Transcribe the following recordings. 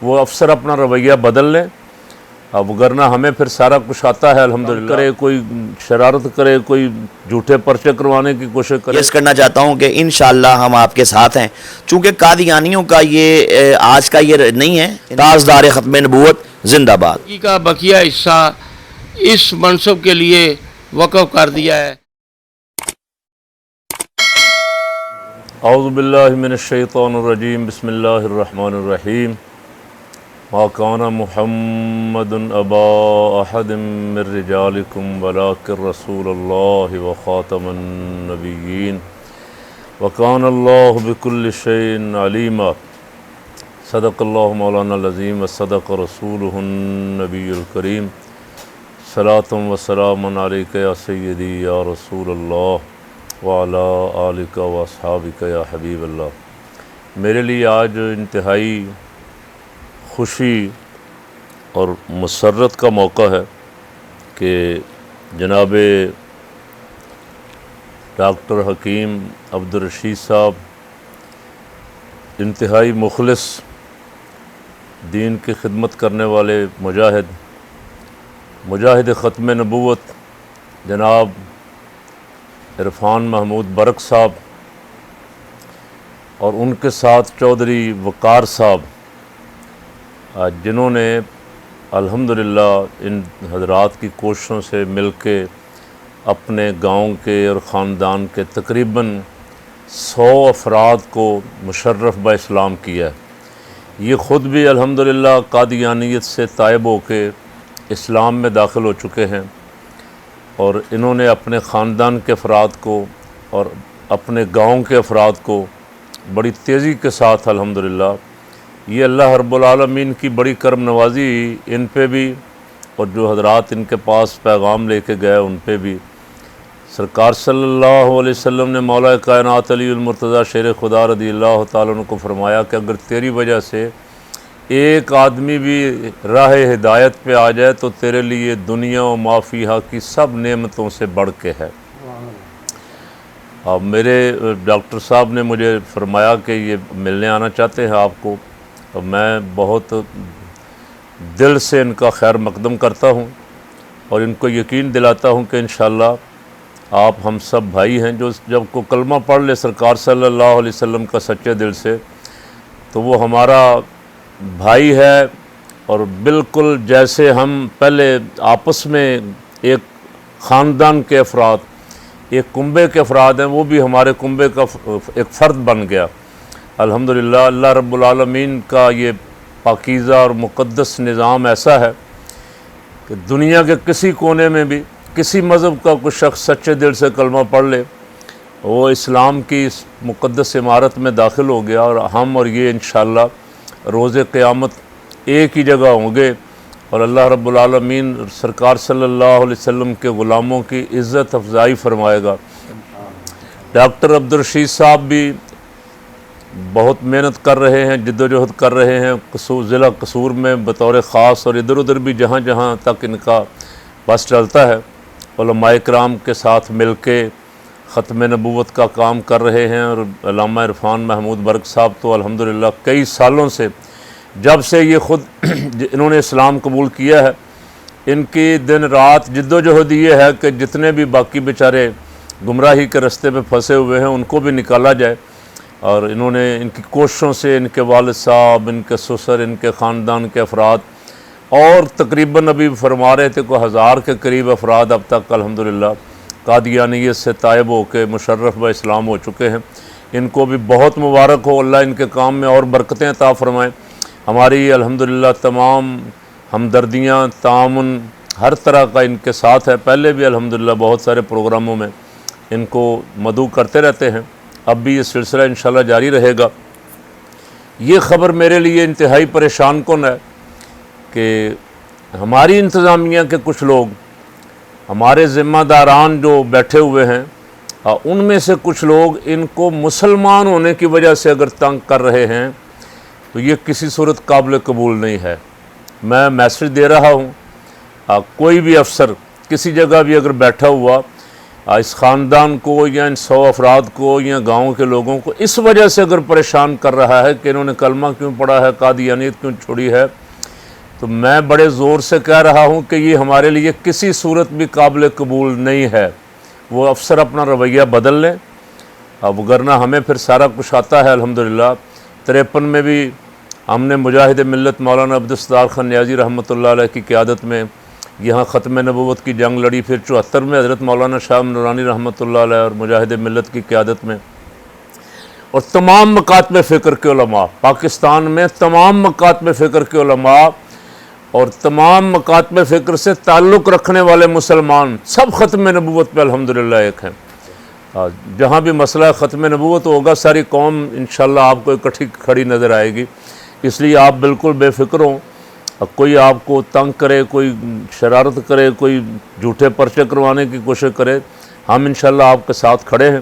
وہ افسر اپنا رویہ بدل لیں، اب وگرنہ ہمیں پھر سارا کچھ آتا ہے الحمدللہ۔ کرے کوئی شرارت کرے، کوئی جھوٹے پرچے کروانے کی کوشش کرے۔ یس کرنا چاہتا ہوں کہ انشاءاللہ ہم آپ کے ساتھ ہیں، چونکہ قادیانیوں کا یہ آج کا یہ نہیں ہے، تاجدار ختم نبوت زندہ باد کا بقیہ حصہ اس منصب کے لیے وقف کر دیا ہے۔ اعوذ باللہ من الشیطان الرجیم، بسم اللہ الرحمن الرحیم۔ ما کان محمد ابا احد من رجالکم ولکن رسول اللہ وخاتم النبیین وکان اللہ بکل شیء علیما۔ صدق اللہ مولانا العظیم وصدق رسولہ النبی الکریم۔ صلاۃ و سلام علیک یا سیدی یا رسول اللہ وعلی آلک و اصحابک یا حبیب اللہ۔ میرے لیے آج انتہائی خوشی اور مسرت کا موقع ہے کہ جناب ڈاکٹر حکیم عبدالرشید صاحب، انتہائی مخلص، دین کی خدمت کرنے والے مجاہد ختم نبوت جناب عرفان محمود برق صاحب، اور ان کے ساتھ چودھری وقار صاحب، جنہوں نے الحمدللہ ان حضرات کی کوششوں سے مل کے اپنے گاؤں کے اور خاندان کے تقریباً 100 افراد کو مشرف با اسلام کیا ہے۔ یہ خود بھی الحمدللہ قادیانیت سے تائب ہو کے اسلام میں داخل ہو چکے ہیں، اور انہوں نے اپنے خاندان کے افراد کو اور اپنے گاؤں کے افراد کو بڑی تیزی کے ساتھ الحمدللہ، یہ اللہ رب العالمین کی بڑی کرم نوازی ان پہ بھی، اور جو حضرات ان کے پاس پیغام لے کے گئے ان پہ بھی۔ سرکار صلی اللہ علیہ وسلم نے مولا کائنات علی المرتضیٰ شیر خدا رضی اللہ تعالیٰ عنہ کو فرمایا کہ اگر تیری وجہ سے ایک آدمی بھی راہ ہدایت پہ آ جائے تو تیرے لیے دنیا و ما فیہا کی سب نعمتوں سے بڑھ کے ہے۔ اب میرے ڈاکٹر صاحب نے مجھے فرمایا کہ یہ ملنے آنا چاہتے ہیں آپ کو، اور میں بہت دل سے ان کا خیر مقدم کرتا ہوں، اور ان کو یقین دلاتا ہوں کہ انشاءاللہ آپ ہم سب بھائی ہیں۔ جو جب کو کلمہ پڑھ لے سرکار صلی اللہ علیہ وسلم کا سچے دل سے، تو وہ ہمارا بھائی ہے، اور بالکل جیسے ہم پہلے آپس میں ایک خاندان کے افراد، ایک کنبے کے افراد ہیں، وہ بھی ہمارے کنبے کا ایک فرد بن گیا الحمدللہ۔ اللہ رب العالمین کا یہ پاکیزہ اور مقدس نظام ایسا ہے کہ دنیا کے کسی کونے میں بھی کسی مذہب کا کوئی شخص سچے دل سے کلمہ پڑھ لے، وہ اسلام کی اس مقدس عمارت میں داخل ہو گیا، اور ہم اور یہ انشاءاللہ روز قیامت ایک ہی جگہ ہوں گے، اور اللہ رب العالمین سرکار صلی اللہ علیہ وسلم کے غلاموں کی عزت افزائی فرمائے گا۔ ڈاکٹر عبدالرشید صاحب بھی بہت محنت کر رہے ہیں، جد و جہد کر رہے ہیں ضلع قصور میں بطور خاص، اور ادھر ادھر بھی جہاں جہاں تک ان کا بس چلتا ہے، علماء کرام کے ساتھ مل کے ختم نبوت کا کام کر رہے ہیں۔ اور علامہ عرفان محمود برق صاحب تو الحمدللہ کئی سالوں سے، جب سے یہ خود انہوں نے اسلام قبول کیا ہے، ان کی دن رات جد و جہد یہ ہے کہ جتنے بھی باقی بیچارے گمراہی کے رستے پہ پھنسے ہوئے ہیں ان کو بھی نکالا جائے، اور انہوں نے ان کی کوششوں سے ان کے والد صاحب، ان کے سسر، ان کے خاندان کے افراد، اور تقریباً ابھی فرما رہے تھے کوئی 1000 کے قریب افراد اب تک الحمدللہ قادیانیت سے تائب ہو کے مشرف با اسلام ہو چکے ہیں۔ ان کو بھی بہت مبارک ہو، اللہ ان کے کام میں اور برکتیں عطا فرمائیں۔ ہماری الحمدللہ تمام ہمدردیاں، تعاون ہر طرح کا ان کے ساتھ ہے۔ پہلے بھی الحمدللہ بہت سارے پروگراموں میں ان کو مدعو کرتے رہتے ہیں، اب بھی یہ سلسلہ انشاءاللہ جاری رہے گا۔ یہ خبر میرے لیے انتہائی پریشان کن ہے کہ ہماری انتظامیہ کے کچھ لوگ، ہمارے ذمہ داران جو بیٹھے ہوئے ہیں، ان میں سے کچھ لوگ ان کو مسلمان ہونے کی وجہ سے اگر تنگ کر رہے ہیں تو یہ کسی صورت قابل قبول نہیں ہے۔ میں میسج دے رہا ہوں، کوئی بھی افسر کسی جگہ بھی اگر بیٹھا ہوا اس خاندان کو یا ان 100 افراد کو یا گاؤں کے لوگوں کو اس وجہ سے اگر پریشان کر رہا ہے کہ انہوں نے کلمہ کیوں پڑھا ہے، قادیانیت کیوں چھوڑی ہے، تو میں بڑے زور سے کہہ رہا ہوں کہ یہ ہمارے لیے کسی صورت بھی قابل قبول نہیں ہے۔ وہ افسر اپنا رویہ بدل لیں، اب ورنہ ہمیں پھر سارا کچھ آتا ہے الحمدللہ۔ 53 میں بھی ہم نے مجاہد ملت مولانا عبدالستار خان نیازی رحمۃ اللہ علیہ کی قیادت میں یہاں ختم نبوت کی جنگ لڑی، پھر 74 میں حضرت مولانا شاہ نورانی رحمۃ اللہ علیہ اور مجاہد ملت کی قیادت میں، اور تمام مکاتب فکر کے علماء پاکستان میں، تمام مکاتب فکر کے علماء اور تمام مکاتب فکر سے تعلق رکھنے والے مسلمان سب ختم نبوت پہ الحمدللہ ایک ہیں۔ جہاں بھی مسئلہ ختم نبوت ہوگا ساری قوم انشاءاللہ آپ کو اکٹھی کھڑی نظر آئے گی، اس لیے آپ بالکل بے فکر ہوں۔ کوئی آپ کو تنگ کرے، کوئی شرارت کرے، کوئی جھوٹے پرچے کروانے کی کوشش کرے، ہم انشاءاللہ آپ کے ساتھ کھڑے ہیں۔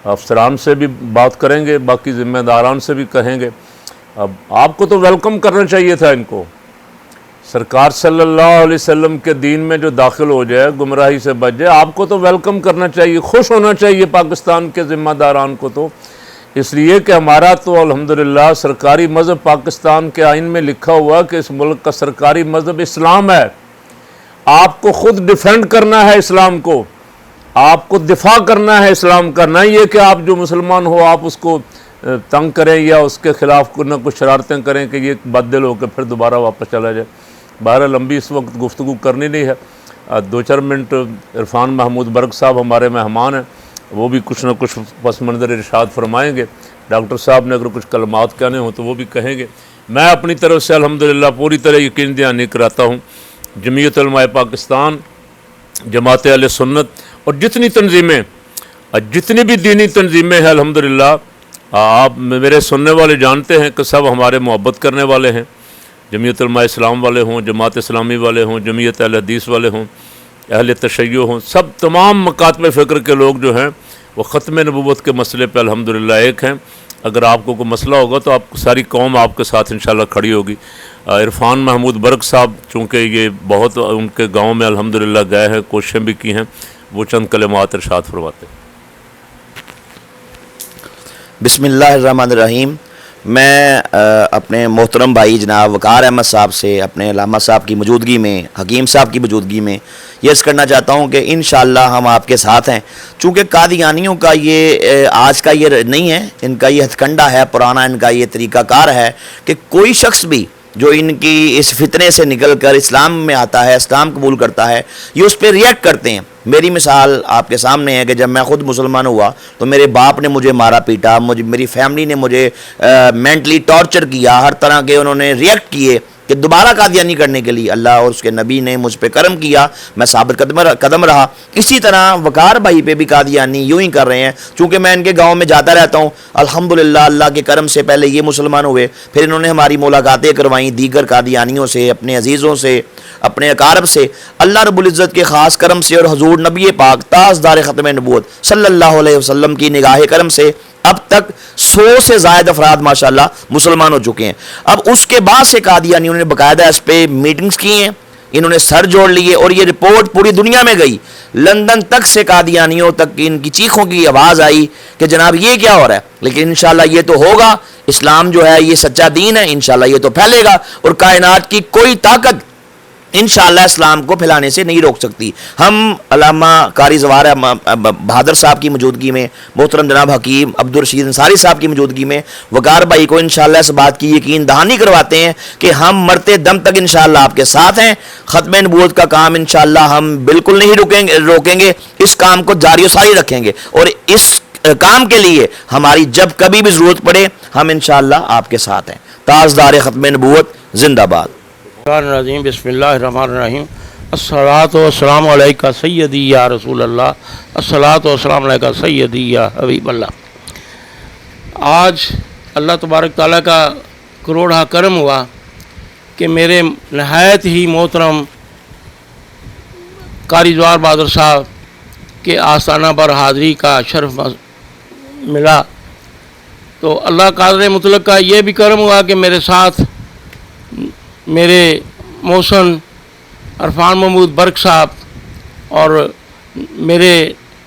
افسران سے بھی بات کریں گے، باقی ذمہ داران سے بھی کہیں گے۔ اب آپ کو تو ویلکم کرنا چاہیے تھا ان کو، سرکار صلی اللہ علیہ وسلم کے دین میں جو داخل ہو جائے، گمراہی سے بچ جائے، آپ کو تو ویلکم کرنا چاہیے، خوش ہونا چاہیے پاکستان کے ذمہ داران کو، تو اس لیے کہ ہمارا تو الحمدللہ سرکاری مذہب پاکستان کے آئین میں لکھا ہوا کہ اس ملک کا سرکاری مذہب اسلام ہے۔ آپ کو خود ڈیفینڈ کرنا ہے اسلام کو، آپ کو دفاع کرنا ہے اسلام کا، نہ یہ کہ آپ جو مسلمان ہو آپ اس کو تنگ کریں یا اس کے خلاف نہ کچھ شرارتیں کریں کہ یہ بد دل ہو کے پھر دوبارہ واپس چلا جائے۔ بہرحال لمبی اس وقت گفتگو کرنی نہیں ہے، 2-4 منٹ عرفان محمود برگ صاحب ہمارے مہمان ہیں، وہ بھی کچھ نہ کچھ پس منظر ارشاد فرمائیں گے۔ ڈاکٹر صاحب نے اگر کچھ کلمات کہنے ہوں تو وہ بھی کہیں گے۔ میں اپنی طرف سے الحمدللہ پوری طرح یقین دہانی کراتا ہوں، جمعیت علماء پاکستان، جماعت اہل سنت اور جتنی تنظیمیں، جتنی بھی دینی تنظیمیں ہیں الحمدللہ، آپ میرے سننے والے جانتے ہیں کہ سب ہمارے محبت کرنے والے ہیں، جمعیت علماء اسلام والے ہوں، جماعت اسلامی والے ہوں، جمعیت اہل حدیث والے ہوں، اہل تشیع ہوں، سب تمام مکاتب فکر کے لوگ جو ہیں وہ ختم نبوت کے مسئلے پہ الحمدللہ ایک ہیں۔ اگر آپ کو کوئی مسئلہ ہوگا تو آپ ساری قوم آپ کے ساتھ انشاءاللہ کھڑی ہوگی۔ عرفان محمود برگ صاحب چونکہ یہ بہت ان کے گاؤں میں الحمدللہ گئے ہیں، کوششیں بھی کی ہیں، وہ چند کلمات ارشاد فرماتے ہیں۔ بسم اللہ الرحمن الرحیم۔ میں اپنے محترم بھائی جناب وقار احمد صاحب سے اپنے علامہ صاحب کی موجودگی میں، حکیم صاحب کی موجودگی میں یہ عرض کرنا چاہتا ہوں کہ انشاءاللہ ہم آپ کے ساتھ ہیں۔ چونکہ قادیانیوں کا یہ آج کا یہ نہیں ہے، ان کا یہ ہتھ کنڈا ہے، پرانا ان کا یہ طریقہ کار ہے کہ کوئی شخص بھی جو ان کی اس فتنے سے نکل کر اسلام میں آتا ہے، اسلام قبول کرتا ہے، یہ اس پہ ریئیکٹ کرتے ہیں۔ میری مثال آپ کے سامنے ہے کہ جب میں خود مسلمان ہوا تو میرے باپ نے مجھے مارا پیٹا، میری فیملی نے مجھے مینٹلی ٹارچر کیا، ہر طرح کے انہوں نے ریئیکٹ کیے کہ دوبارہ قادیانی کرنے کے لیے اللہ اور اس کے نبی نے مجھ پہ کرم کیا، میں ثابت قدم رہا۔ اسی طرح وقار بھائی پہ بھی قادیانی یوں ہی کر رہے ہیں، چونکہ میں ان کے گاؤں میں جاتا رہتا ہوں، الحمدللہ اللہ کے کرم سے پہلے یہ مسلمان ہوئے، پھر انہوں نے ہماری ملاقاتیں کروائیں دیگر قادیانیوں سے، اپنے عزیزوں سے، اپنے اقارب سے۔ اللہ رب العزت کے خاص کرم سے اور حضور نبی پاک تاجدار ختم نبوت صلی اللہ علیہ وسلم کی نگاہ کرم سے اب تک 100 سے زائد افراد ماشاءاللہ مسلمان ہو چکے ہیں۔ اب اس کے بعد سے قادیانیوں نے باقاعدہ اس پہ میٹنگز کی ہیں، انہوں نے سر جوڑ لیے اور یہ رپورٹ پوری دنیا میں گئی، لندن تک سے قادیانیوں تک ان کی چیخوں کی آواز آئی کہ جناب یہ کیا ہو رہا ہے۔ لیکن انشاءاللہ یہ تو ہوگا، اسلام جو ہے یہ سچا دین ہے، انشاءاللہ یہ تو پھیلے گا اور کائنات کی کوئی طاقت انشاءاللہ اسلام کو پھیلانے سے نہیں روک سکتی۔ ہم علامہ قاری زوار بہادر صاحب کی موجودگی میں، محترم جناب حکیم عبدالرشید انصاری صاحب کی موجودگی میں وقار بھائی کو انشاءاللہ اس بات کی یقین دہانی کرواتے ہیں کہ ہم مرتے دم تک انشاءاللہ آپ کے ساتھ ہیں۔ ختم نبوت کا کام انشاءاللہ ہم بالکل نہیں روکیں گے، اس کام کو جاری و ساری رکھیں گے، اور اس کام کے لیے ہماری جب کبھی بھی ضرورت پڑے ہم انشاءاللہ آپ کے ساتھ ہیں۔ تاجدار ختم نبوت زندہ باد۔ الرحیم بسم اللہ الرحمن الرحیم۔ الصلاۃ والسلام علیکہ سیدی یا رسول اللہ، الصلاۃ والسلام علیکہ سیدی یا حبیب اللہ۔ آج اللہ تبارک تعالیٰ کا کروڑا کرم ہوا کہ میرے نہایت ہی محترم قاری زوار بہادر صاحب کے آستانہ پر حاضری کا شرف ملا، تو اللہ قادر مطلق کا یہ بھی کرم ہوا کہ میرے ساتھ میرے محسن عرفان محمود برگ صاحب اور میرے